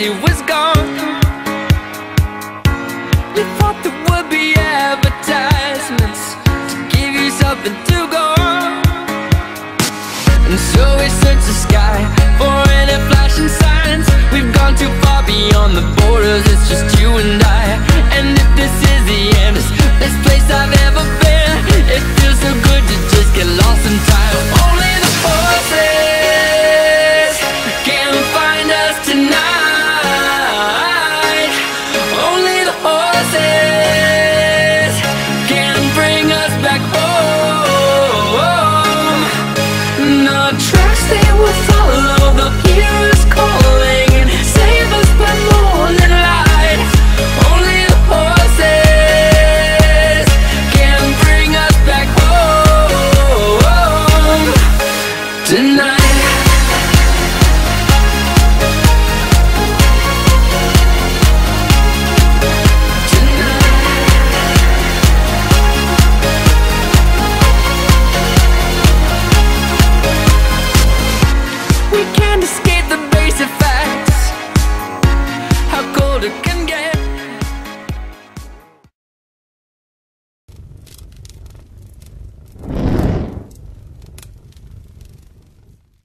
city was gone. We thought there would be advertisements to give you something to go on. And so we search the sky for any flashing signs. We've gone too far beyond the borders, it's just you and I. And if this is the end, it's the best place I've ever been. It feels so good to just get lost in time. Only